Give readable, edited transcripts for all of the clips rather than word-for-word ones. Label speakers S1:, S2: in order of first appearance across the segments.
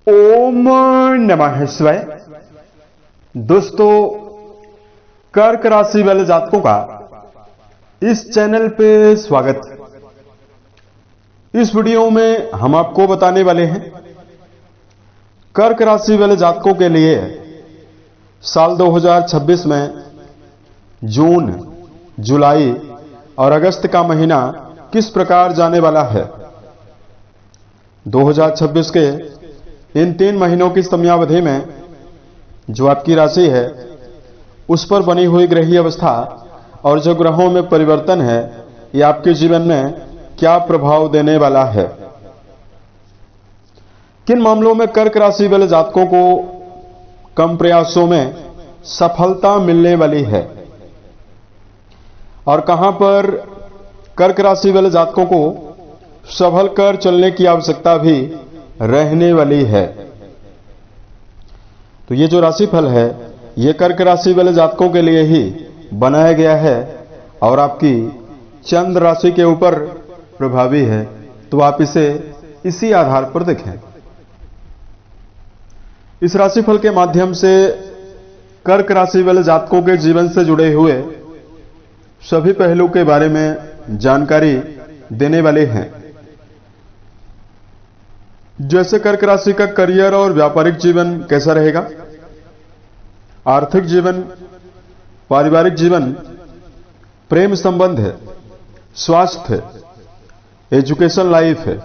S1: ओम नमः शिवाय। दोस्तों, कर्क राशि वाले जातकों का इस चैनल पे स्वागत। इस वीडियो में हम आपको बताने वाले हैं कर्क राशि वाले जातकों के लिए साल 2026 में जून, जुलाई और अगस्त का महीना किस प्रकार जाने वाला है। 2026 के इन 3 महीनों की समयावधि में जो आपकी राशि है उस पर बनी हुई ग्रहीय अवस्था और जो ग्रहों में परिवर्तन है ये आपके जीवन में क्या प्रभाव देने वाला है। किन मामलों में कर्क राशि वाले जातकों को कम प्रयासों में सफलता मिलने वाली है और कहां पर कर्क राशि वाले जातकों को संभल कर चलने की आवश्यकता भी रहने वाली है। तो ये जो राशिफल है ये कर्क राशि वाले जातकों के लिए ही बनाया गया है और आपकी चंद्र राशि के ऊपर प्रभावी है, तो आप इसे इसी आधार पर देखें। इस राशिफल के माध्यम से कर्क राशि वाले जातकों के जीवन से जुड़े हुए सभी पहलू के बारे में जानकारी देने वाले हैं। जैसे कर्क राशि का करियर और व्यापारिक जीवन कैसा रहेगा, आर्थिक जीवन, पारिवारिक जीवन, प्रेम संबंध है, स्वास्थ्य, एजुकेशन लाइफ है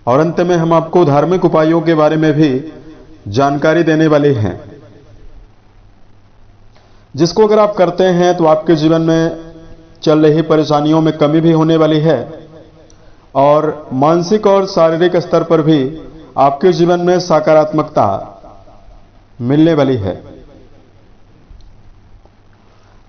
S1: और अंत में हम आपको धार्मिक उपायों के बारे में भी जानकारी देने वाले हैं, जिसको अगर आप करते हैं तो आपके जीवन में चल रही परेशानियों में कमी भी होने वाली है और मानसिक और शारीरिक स्तर पर भी आपके जीवन में सकारात्मकता मिलने वाली है।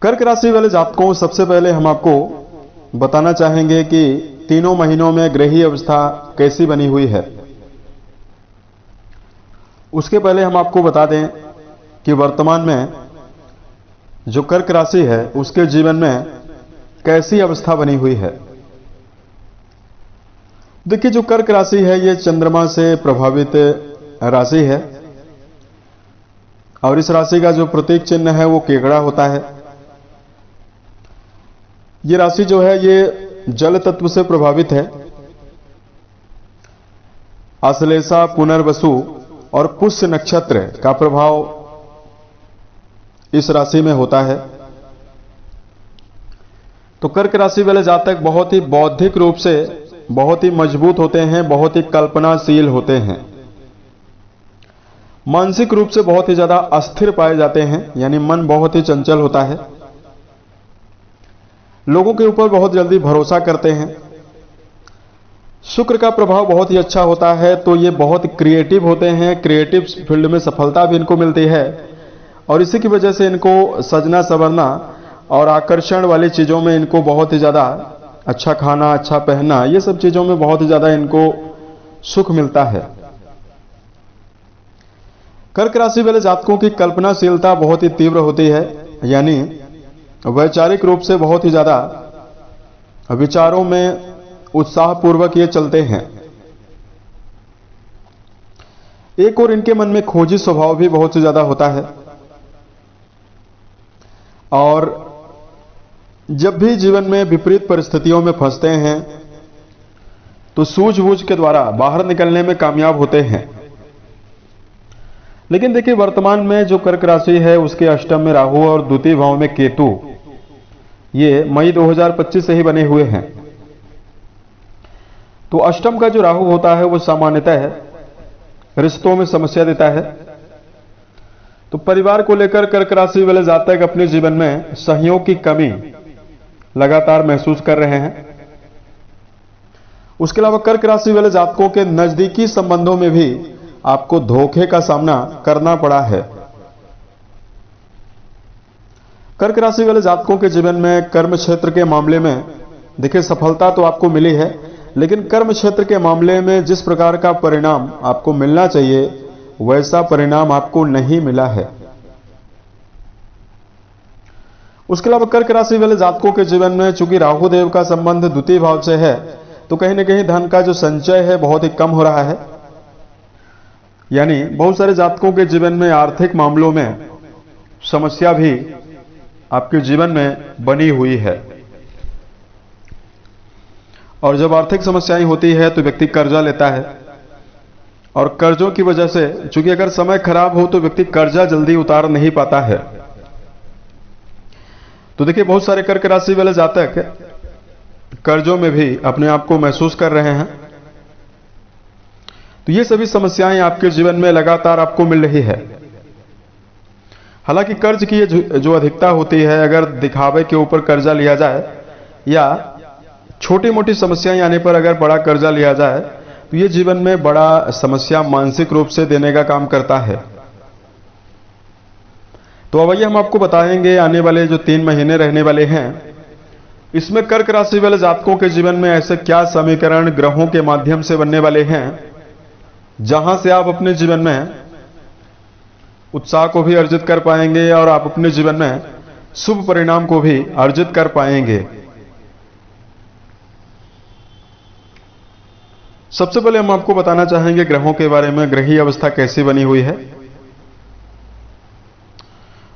S1: कर्क राशि वाले जातकों, सबसे पहले हम आपको बताना चाहेंगे कि तीनों महीनों में ग्रहीय अवस्था कैसी बनी हुई है। उसके पहले हम आपको बता दें कि वर्तमान में जो कर्क राशि है उसके जीवन में कैसी अवस्था बनी हुई है। देखिए, जो कर्क राशि है ये चंद्रमा से प्रभावित राशि है और इस राशि का जो प्रतीक चिन्ह है वो केकड़ा होता है। ये राशि जो है ये जल तत्व से प्रभावित है। आश्लेषा, पुनर्वसु और पुष्य नक्षत्र का प्रभाव इस राशि में होता है। तो कर्क राशि वाले जातक बहुत ही बौद्धिक रूप से बहुत ही मजबूत होते हैं, बहुत ही कल्पनाशील होते हैं, मानसिक रूप से बहुत ही ज्यादा अस्थिर पाए जाते हैं, यानी मन बहुत ही चंचल होता है, लोगों के ऊपर बहुत जल्दी भरोसा करते हैं। शुक्र का प्रभाव बहुत ही अच्छा होता है, तो ये बहुत क्रिएटिव होते हैं, क्रिएटिव फील्ड में सफलता भी इनको मिलती है और इसी की वजह से इनको सजना संवरना और आकर्षण वाली चीजों में इनको बहुत ही ज्यादा, अच्छा खाना, अच्छा पहनना, ये सब चीजों में बहुत ही ज्यादा इनको सुख मिलता है। कर्क राशि वाले जातकों की कल्पनाशीलता बहुत ही तीव्र होती है, यानी वैचारिक रूप से बहुत ही ज्यादा विचारों में उत्साहपूर्वक ये चलते हैं। एक और इनके मन में खोजी स्वभाव भी बहुत ही ज्यादा होता है और जब भी जीवन में विपरीत परिस्थितियों में फंसते हैं तो सूझबूझ के द्वारा बाहर निकलने में कामयाब होते हैं। लेकिन देखिए, वर्तमान में जो कर्क राशि है उसके अष्टम में राहु और द्वितीय भाव में केतु, ये मई 2025 से ही बने हुए हैं। तो अष्टम का जो राहु होता है वो सामान्यतः रिश्तों में समस्या देता है। तो परिवार को लेकर कर्क राशि वाले जातक अपने जीवन में सहयोग की कमी लगातार महसूस कर रहे हैं। उसके अलावा कर्क राशि वाले जातकों के नजदीकी संबंधों में भी आपको धोखे का सामना करना पड़ा है। कर्क राशि वाले जातकों के जीवन में कर्म क्षेत्र के मामले में देखिए सफलता तो आपको मिली है, लेकिन कर्म क्षेत्र के मामले में जिस प्रकार का परिणाम आपको मिलना चाहिए वैसा परिणाम आपको नहीं मिला है। उसके अलावा कर्क राशि वाले जातकों के जीवन में चूंकि राहु देव का संबंध द्वितीय भाव से है तो कहीं ना कहीं धन का जो संचय है बहुत ही कम हो रहा है यानी बहुत सारे जातकों के जीवन में आर्थिक मामलों में समस्या भी आपके जीवन में बनी हुई है, और जब आर्थिक समस्याएं होती है तो व्यक्ति कर्जा लेता है, और कर्जों की वजह से चूंकि अगर समय खराब हो तो व्यक्ति कर्जा जल्दी उतार नहीं पाता है। तो देखिए बहुत सारे कर्क राशि वाले जातक कर्जों में भी अपने आप को महसूस कर रहे हैं। तो ये सभी समस्याएं आपके जीवन में लगातार आपको मिल रही है। हालांकि कर्ज की जो अधिकता होती है, अगर दिखावे के ऊपर कर्जा लिया जाए या छोटी मोटी समस्याएं आने पर अगर बड़ा कर्जा लिया जाए तो ये जीवन में बड़ा समस्या मानसिक रूप से देने का काम करता है। तो अब आइए हम आपको बताएंगे आने वाले जो 3 महीने रहने वाले हैं, इसमें कर्क राशि वाले जातकों के जीवन में ऐसे क्या समीकरण ग्रहों के माध्यम से बनने वाले हैं जहां से आप अपने जीवन में उत्साह को भी अर्जित कर पाएंगे और आप अपने जीवन में शुभ परिणाम को भी अर्जित कर पाएंगे। सबसे पहले हम आपको बताना चाहेंगे ग्रहों के बारे में, ग्रहीय अवस्था कैसी बनी हुई है।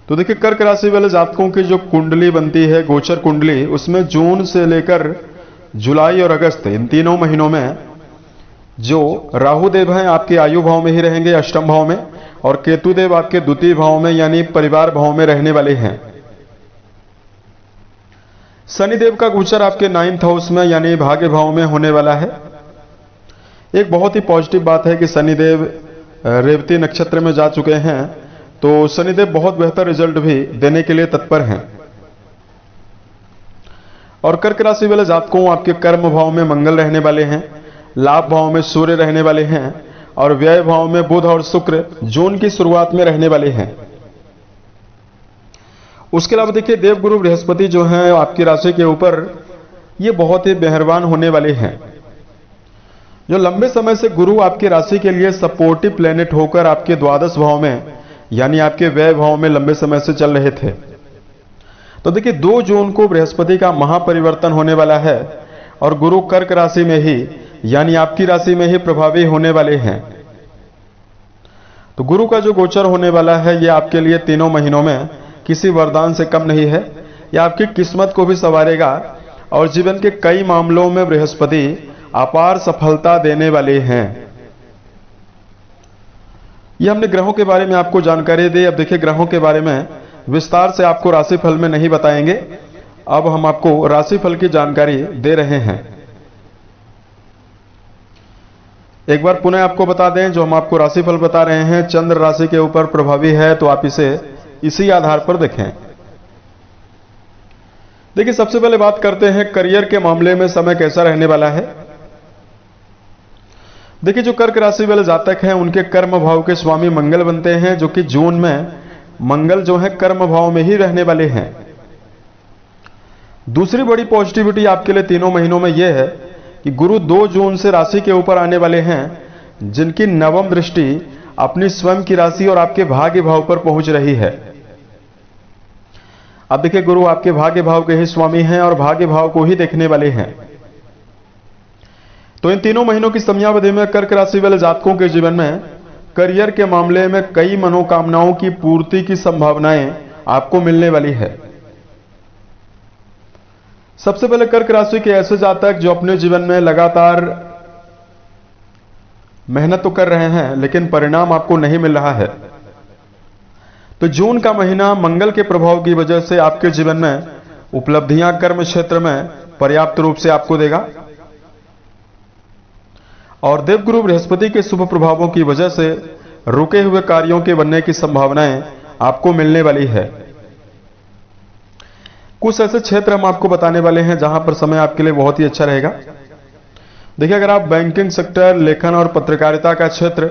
S1: तो देखिए कर्क राशि वाले जातकों की जो कुंडली बनती है, गोचर कुंडली, उसमें जून से लेकर जुलाई और अगस्त इन तीनों महीनों में जो राहु देव हैं आपके आयु भाव में ही रहेंगे, अष्टम भाव में, और केतु देव आपके द्वितीय भाव में यानी परिवार भाव में रहने वाले हैं। शनिदेव का गोचर आपके 9th हाउस में यानी भाग्य भाव में होने वाला है। एक बहुत ही पॉजिटिव बात है कि शनिदेव रेवती नक्षत्र में जा चुके हैं, तो शनिदेव बहुत बेहतर रिजल्ट भी देने के लिए तत्पर हैं। और कर्क राशि वाले जातकों आपके कर्म भाव में मंगल रहने वाले हैं, लाभ भाव में सूर्य रहने वाले हैं, और व्यय भाव में बुध और शुक्र जून की शुरुआत में रहने वाले हैं। उसके अलावा देखिए देवगुरु बृहस्पति जो हैं आपकी राशि के ऊपर, ये बहुत ही मेहरबान होने वाले हैं। जो लंबे समय से गुरु आपकी राशि के लिए सपोर्टिव प्लेनेट होकर आपके द्वादश भाव में यानी आपके व्यय भाव में लंबे समय से चल रहे थे। तो देखिए 2 जून को बृहस्पति का महापरिवर्तन होने वाला है और गुरु कर्क राशि में ही यानी आपकी राशि में ही प्रभावी होने वाले हैं। तो गुरु का जो गोचर होने वाला है ये आपके लिए तीनों महीनों में किसी वरदान से कम नहीं है। यह आपकी किस्मत को भी संवारेगा और जीवन के कई मामलों में बृहस्पति अपार सफलता देने वाले हैं। यह हमने ग्रहों के बारे में आपको जानकारी दी। अब देखिए ग्रहों के बारे में विस्तार से आपको राशिफल में नहीं बताएंगे, अब हम आपको राशिफल की जानकारी दे रहे हैं। एक बार पुनः आपको बता दें, जो हम आपको राशिफल बता रहे हैं चंद्र राशि के ऊपर प्रभावी है, तो आप इसे इसी आधार पर देखें। देखिए सबसे पहले बात करते हैं करियर के मामले में समय कैसा रहने वाला है। देखिए जो कर्क राशि वाले जातक हैं उनके कर्म भाव के स्वामी मंगल बनते हैं, जो कि जून में मंगल जो है कर्म भाव में ही रहने वाले हैं। दूसरी बड़ी पॉजिटिविटी आपके लिए तीनों महीनों में यह है कि गुरु 2 जून से राशि के ऊपर आने वाले हैं, जिनकी नवम दृष्टि अपनी स्वयं की राशि और आपके भाग्य भाव पर पहुंच रही है। अब देखिए गुरु आपके भाग्य भाव के ही स्वामी हैं और भाग्य भाव को ही देखने वाले हैं। तो इन तीनों महीनों की समयावधि में कर्क राशि वाले जातकों के जीवन में करियर के मामले में कई मनोकामनाओं की पूर्ति की संभावनाएं आपको मिलने वाली है। सबसे पहले कर्क राशि के ऐसे जातक जो अपने जीवन में लगातार मेहनत तो कर रहे हैं लेकिन परिणाम आपको नहीं मिल रहा है, तो जून का महीना मंगल के प्रभाव की वजह से आपके जीवन में उपलब्धियां कर्म क्षेत्र में पर्याप्त रूप से आपको देगा और देवगुरु बृहस्पति के शुभ प्रभावों की वजह से रुके हुए कार्यों के बनने की संभावनाएं आपको मिलने वाली है। कुछ ऐसे क्षेत्र हम आपको बताने वाले हैं जहां पर समय आपके लिए बहुत ही अच्छा रहेगा। देखिए अगर आप बैंकिंग सेक्टर, लेखन और पत्रकारिता का क्षेत्र,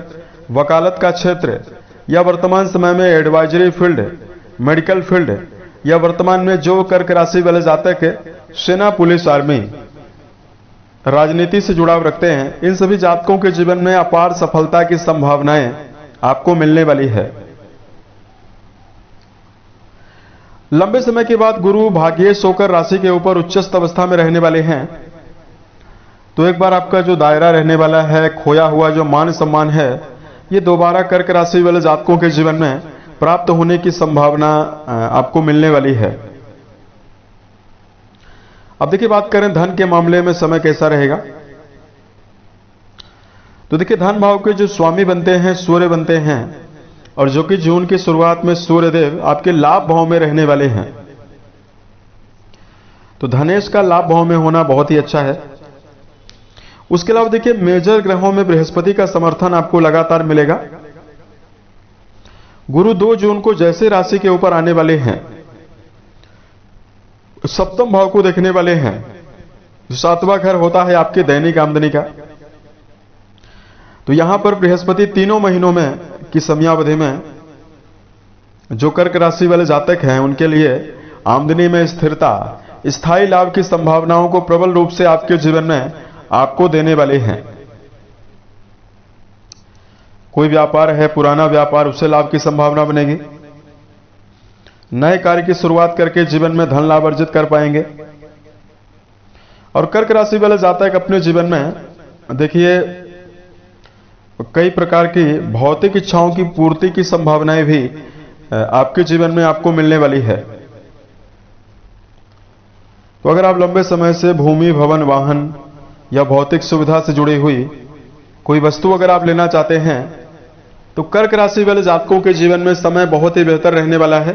S1: वकालत का क्षेत्र या वर्तमान समय में एडवाइजरी फील्ड, मेडिकल फील्ड या वर्तमान में जो कर्क राशि वाले जातक है सेना, पुलिस, आर्मी, राजनीति से जुड़ाव रखते हैं, इन सभी जातकों के जीवन में अपार सफलता की संभावनाएं आपको मिलने वाली है। लंबे समय के बाद गुरु भाग्येश होकर राशि के ऊपर उच्चस्थ अवस्था में रहने वाले हैं, तो एक बार आपका जो दायरा रहने वाला है, खोया हुआ जो मान सम्मान है, ये दोबारा कर्क राशि वाले जातकों के जीवन में प्राप्त होने की संभावना आपको मिलने वाली है। अब देखिए बात करें धन के मामले में समय कैसा रहेगा। तो देखिए धन भाव के जो स्वामी बनते हैं सूर्य बनते हैं, और जो कि जून की शुरुआत में सूर्यदेव आपके लाभ भाव में रहने वाले हैं। तो धनेश का लाभ भाव में होना बहुत ही अच्छा है। उसके अलावा देखिए मेजर ग्रहों में बृहस्पति का समर्थन आपको लगातार मिलेगा। गुरु 2 जून को जैसे राशि के ऊपर आने वाले हैं, सप्तम भाव को देखने वाले हैं, जो 7वां घर होता है आपके दैनिक आमदनी का। तो यहां पर बृहस्पति 3 महीनों में की समयावधि में जो कर्क राशि वाले जातक हैं उनके लिए आमदनी में स्थिरता, स्थायी लाभ की संभावनाओं को प्रबल रूप से आपके जीवन में आपको देने वाले हैं। कोई व्यापार है, पुराना व्यापार, उससे लाभ की संभावना बनेगी। नए कार्य की शुरुआत करके जीवन में धन लाभ अर्जित कर पाएंगे। और कर्क राशि वाले जातक अपने जीवन में देखिए कई प्रकार की भौतिक इच्छाओं की पूर्ति की संभावनाएं भी आपके जीवन में आपको मिलने वाली है। तो अगर आप लंबे समय से भूमि, भवन, वाहन या भौतिक सुविधा से जुड़ी हुई कोई वस्तु अगर आप लेना चाहते हैं, तो कर्क राशि वाले जातकों के जीवन में समय बहुत ही बेहतर रहने वाला है।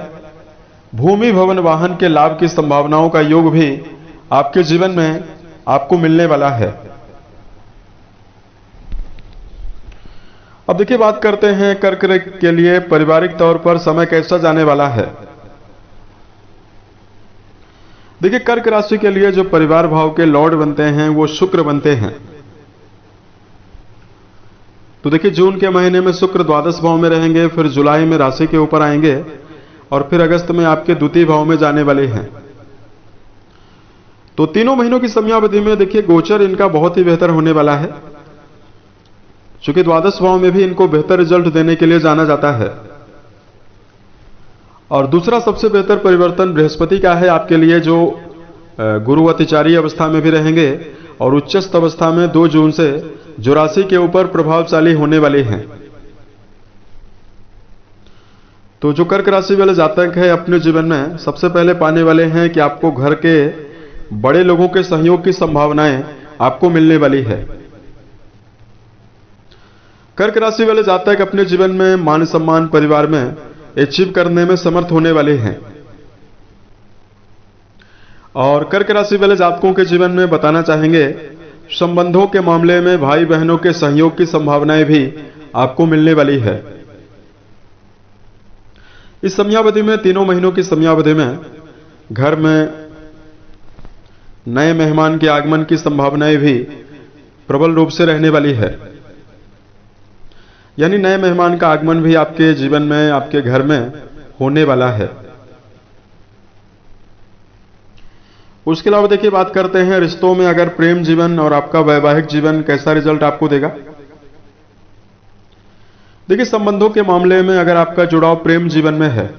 S1: भूमि, भवन, वाहन के लाभ की संभावनाओं का योग भी आपके जीवन में आपको मिलने वाला है। अब देखिए बात करते हैं कर्क के लिए पारिवारिक तौर पर समय कैसा जाने वाला है। देखिए कर्क राशि के लिए जो परिवार भाव के लॉर्ड बनते हैं वो शुक्र बनते हैं। तो देखिए जून के महीने में शुक्र द्वादश भाव में रहेंगे, फिर जुलाई में राशि के ऊपर आएंगे, और फिर अगस्त में आपके द्वितीय भाव में जाने वाले हैं। तो 3 महीनों की समयावधि में देखिए गोचर इनका बहुत ही बेहतर होने वाला है, चूंकि द्वादश भाव में भी इनको बेहतर रिजल्ट देने के लिए जाना जाता है। और दूसरा सबसे बेहतर परिवर्तन बृहस्पति का है आपके लिए, जो गुरु अतिचारी अवस्था में भी रहेंगे और उच्चस्थ अवस्था में 2 जून से जो राशि के ऊपर प्रभावशाली होने वाले हैं। तो जो कर्क राशि वाले जातक है अपने जीवन में सबसे पहले पाने वाले हैं कि आपको घर के बड़े लोगों के सहयोग की संभावनाएं आपको मिलने वाली है। कर्क राशि वाले जातक अपने जीवन में मान सम्मान परिवार में अचीव करने में समर्थ होने वाले हैं। और कर्क राशि वाले जातकों के जीवन में बताना चाहेंगे संबंधों के मामले में भाई बहनों के सहयोग की संभावनाएं भी आपको मिलने वाली है। इस समयावधि में 3 महीनों की समयावधि में घर में नए मेहमान के आगमन की संभावनाएं भी प्रबल रूप से रहने वाली है। यानी नए मेहमान का आगमन भी आपके जीवन में, आपके घर में होने वाला है। उसके अलावा देखिए बात करते हैं रिश्तों में अगर प्रेम जीवन और आपका वैवाहिक जीवन कैसा रिजल्ट आपको देगा। देखिए संबंधों के मामले में अगर आपका जुड़ाव प्रेम जीवन में है,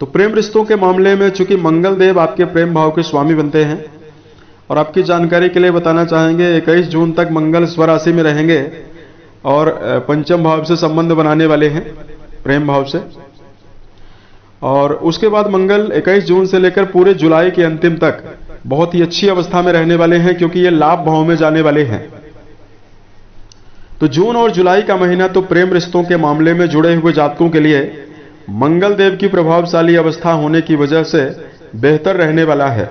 S1: तो प्रेम रिश्तों के मामले में चूंकि मंगल देव आपके प्रेम भाव के स्वामी बनते हैं, और आपकी जानकारी के लिए बताना चाहेंगे 21 जून तक मंगल स्वराशि में रहेंगे और पंचम भाव से संबंध बनाने वाले हैं प्रेम भाव से। और उसके बाद मंगल 21 जून से लेकर पूरे जुलाई के अंतिम तक बहुत ही अच्छी अवस्था में रहने वाले हैं, क्योंकि ये लाभ भाव में जाने वाले हैं। तो जून और जुलाई का महीना तो प्रेम रिश्तों के मामले में जुड़े हुए जातकों के लिए मंगल देव की प्रभावशाली अवस्था होने की वजह से बेहतर रहने वाला है।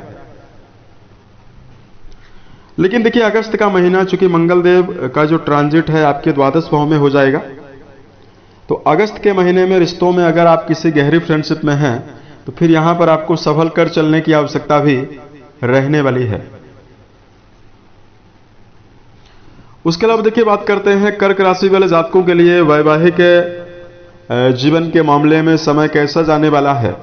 S1: लेकिन देखिए अगस्त का महीना चूंकि मंगल देव का जो ट्रांजिट है आपके द्वादश भाव में हो जाएगा, तो अगस्त के महीने में रिश्तों में अगर आप किसी गहरी फ्रेंडशिप में हैं, तो फिर यहां पर आपको संभल कर चलने की आवश्यकता भी रहने वाली है। उसके अलावा देखिए बात करते हैं कर्क राशि वाले जातकों के लिए वैवाहिक जीवन के मामले में समय कैसा जाने वाला है।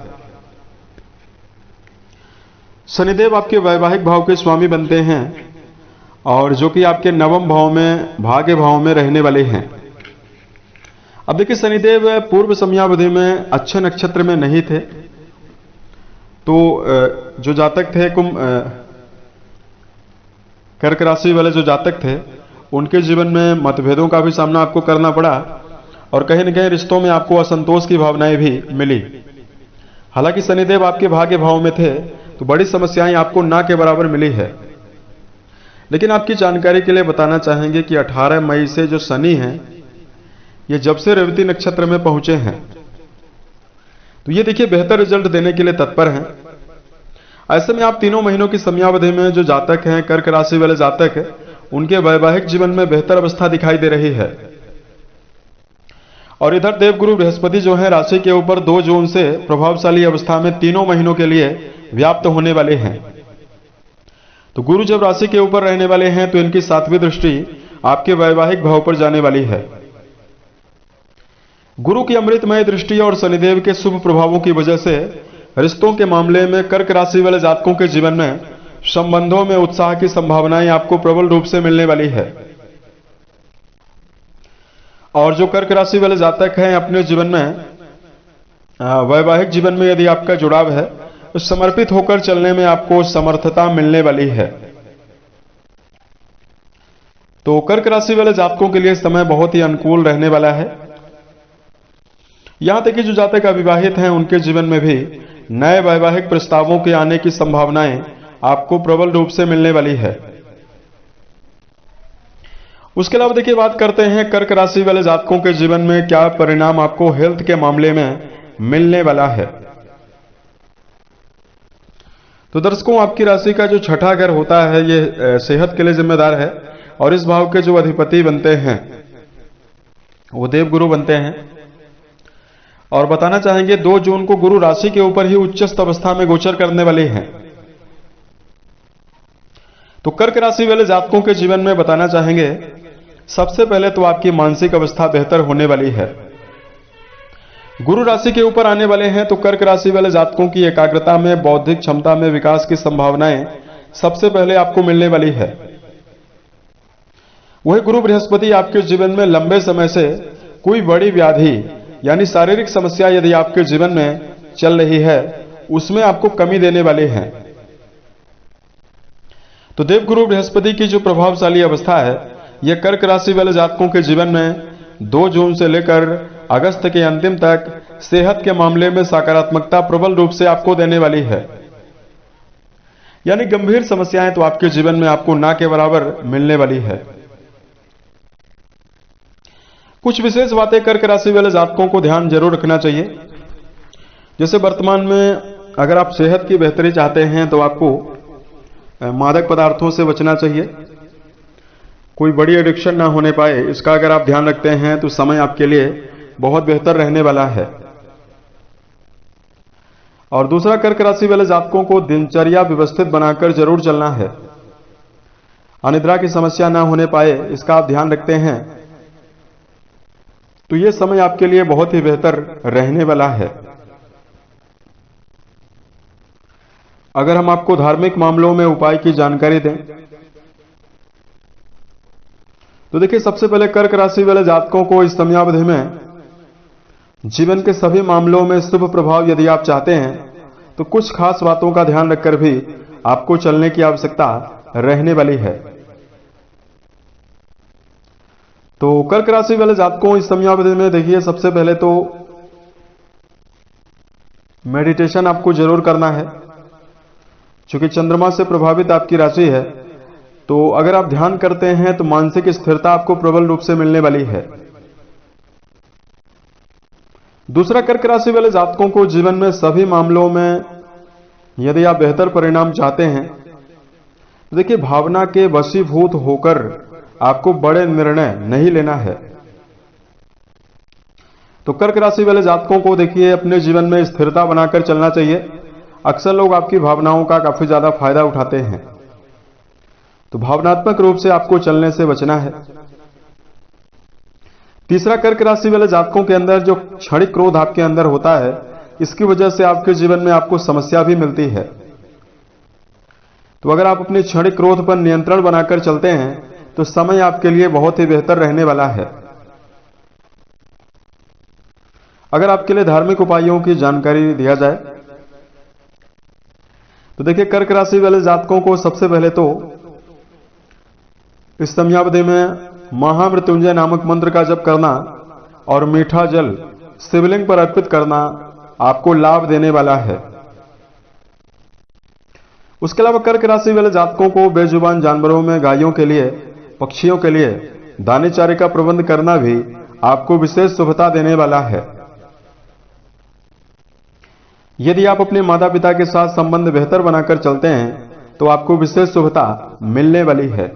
S1: शनिदेव आपके वैवाहिक भाव के स्वामी बनते हैं, और जो कि आपके नवम भाव में, भाग्य भाव में रहने वाले हैं। अब देखिए शनिदेव पूर्व समयावधि में अच्छे नक्षत्र में नहीं थे, तो जो जातक थे कर्क राशि वाले जो जातक थे उनके जीवन में मतभेदों का भी सामना आपको करना पड़ा और कहीं न कहीं रिश्तों में आपको असंतोष की भावनाएं भी मिली। हालांकि शनिदेव आपके भाग्य भाव में थे तो बड़ी समस्याएं आपको ना के बराबर मिली है। लेकिन आपकी जानकारी के लिए बताना चाहेंगे कि 18 मई से जो शनि हैं ये जब से रेवती नक्षत्र में पहुंचे हैं तो ये देखिए बेहतर रिजल्ट देने के लिए तत्पर हैं। ऐसे में आप तीनों महीनों की समयावधि में जो जातक हैं, कर्क राशि वाले जातक हैं, उनके वैवाहिक जीवन में बेहतर अवस्था दिखाई दे रही है। और इधर देवगुरु बृहस्पति जो है राशि के ऊपर 2 जून से प्रभावशाली अवस्था में तीनों महीनों के लिए व्याप्त होने वाले हैं। तो गुरु जब राशि के ऊपर रहने वाले हैं तो इनकी 7वीं दृष्टि आपके वैवाहिक भाव पर जाने वाली है। गुरु की अमृतमय दृष्टि और शनिदेव के शुभ प्रभावों की वजह से रिश्तों के मामले में कर्क राशि वाले जातकों के जीवन में संबंधों में उत्साह की संभावनाएं आपको प्रबल रूप से मिलने वाली है। और जो कर्क राशि वाले जातक हैं अपने जीवन में वैवाहिक जीवन में यदि आपका जुड़ाव है तो समर्पित होकर चलने में आपको समर्थता मिलने वाली है। तो कर्क राशि वाले जातकों के लिए समय बहुत ही अनुकूल रहने वाला है। यहां तक कि जो जातक अविवाहित हैं उनके जीवन में भी नए वैवाहिक प्रस्तावों के आने की संभावनाएं आपको प्रबल रूप से मिलने वाली है। उसके अलावा देखिए बात करते हैं कर्क राशि वाले जातकों के जीवन में क्या परिणाम आपको हेल्थ के मामले में मिलने वाला है। तो दर्शकों, आपकी राशि का जो छठा घर होता है ये सेहत के लिए जिम्मेदार है और इस भाव के जो अधिपति बनते हैं वो देवगुरु बनते हैं। और बताना चाहेंगे 2 जून को गुरु राशि के ऊपर ही उच्चस्थ अवस्था में गोचर करने वाले हैं। तो कर्क राशि वाले जातकों के जीवन में बताना चाहेंगे सबसे पहले तो आपकी मानसिक अवस्था बेहतर होने वाली है। गुरु राशि के ऊपर आने वाले हैं तो कर्क राशि वाले जातकों की एकाग्रता में, बौद्धिक क्षमता में विकास की संभावनाएं सबसे पहले आपको मिलने वाली है। वही गुरु बृहस्पति आपके जीवन में लंबे समय से कोई बड़ी व्याधि यानी शारीरिक समस्या यदि आपके जीवन में चल रही है उसमें आपको कमी देने वाले हैं। तो देवगुरु बृहस्पति की जो प्रभावशाली अवस्था है यह कर्क राशि वाले जातकों के जीवन में 2 जून से लेकर अगस्त के अंतिम तक सेहत के मामले में सकारात्मकता प्रबल रूप से आपको देने वाली है। यानी गंभीर समस्याएं तो आपके जीवन में आपको ना के बराबर मिलने वाली है। कुछ विशेष बातें कर्क राशि वाले जातकों को ध्यान जरूर रखना चाहिए। जैसे वर्तमान में अगर आप सेहत की बेहतरी चाहते हैं तो आपको मादक पदार्थों से बचना चाहिए। कोई बड़ी एडिक्शन ना होने पाए इसका अगर आप ध्यान रखते हैं तो समय आपके लिए बहुत बेहतर रहने वाला है। और दूसरा, कर्क राशि वाले जातकों को दिनचर्या व्यवस्थित बनाकर जरूर चलना है। अनिद्रा की समस्या ना होने पाए इसका आप ध्यान रखते हैं तो यह समय आपके लिए बहुत ही बेहतर रहने वाला है। अगर हम आपको धार्मिक मामलों में उपाय की जानकारी दें तो देखिए सबसे पहले कर्क राशि वाले जातकों को इस समयावधि में जीवन के सभी मामलों में शुभ प्रभाव यदि आप चाहते हैं तो कुछ खास बातों का ध्यान रखकर भी आपको चलने की आवश्यकता रहने वाली है। तो कर्क राशि वाले जातकों इस समयावधि में देखिए सबसे पहले तो मेडिटेशन आपको जरूर करना है। चूंकि चंद्रमा से प्रभावित आपकी राशि है तो अगर आप ध्यान करते हैं तो मानसिक स्थिरता आपको प्रबल रूप से मिलने वाली है। दूसरा, कर्क राशि वाले जातकों को जीवन में सभी मामलों में यदि आप बेहतर परिणाम चाहते हैं तो देखिए भावना के वशीभूत होकर आपको बड़े निर्णय नहीं लेना है। तो कर्क राशि वाले जातकों को देखिए अपने जीवन में स्थिरता बनाकर चलना चाहिए। अक्सर लोग आपकी भावनाओं का काफी ज्यादा फायदा उठाते हैं तो भावनात्मक रूप से आपको चलने से बचना है। तीसरा, कर्क राशि वाले जातकों के अंदर जो क्षणिक क्रोध आपके अंदर होता है इसकी वजह से आपके जीवन में आपको समस्या भी मिलती है। तो अगर आप अपने क्षणिक क्रोध पर नियंत्रण बनाकर चलते हैं तो समय आपके लिए बहुत ही बेहतर रहने वाला है। अगर आपके लिए धार्मिक उपायों की जानकारी दिया जाए तो देखिए कर्क राशि वाले जातकों को सबसे पहले तो इस समयावधि में महामृत्युंजय नामक मंत्र का जप करना और मीठा जल शिवलिंग पर अर्पित करना आपको लाभ देने वाला है। उसके अलावा कर्क राशि वाले जातकों को बेजुबान जानवरों में गायों के लिए, पक्षियों के लिए दाने चारे का प्रबंध करना भी आपको विशेष शुभता देने वाला है। यदि आप अपने माता पिता के साथ संबंध बेहतर बनाकर चलते हैं तो आपको विशेष शुभता मिलने वाली है।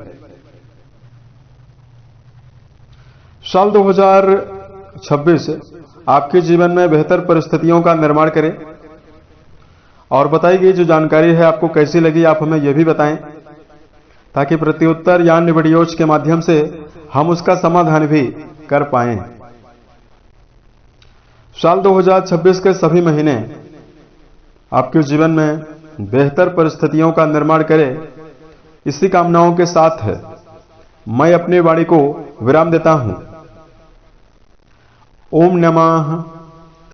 S1: साल 2026 आपके जीवन में बेहतर परिस्थितियों का निर्माण करे। और बताई गई जो जानकारी है आपको कैसी लगी, आप हमें यह भी बताएं ताकि प्रत्युत्तर या अन्य वीडियोज के माध्यम से हम उसका समाधान भी कर पाएं। साल 2026 के सभी महीने आपके जीवन में बेहतर परिस्थितियों का निर्माण करे, इसी कामनाओं के साथ मैं अपनी वाणी को विराम देता हूं। ओम नमः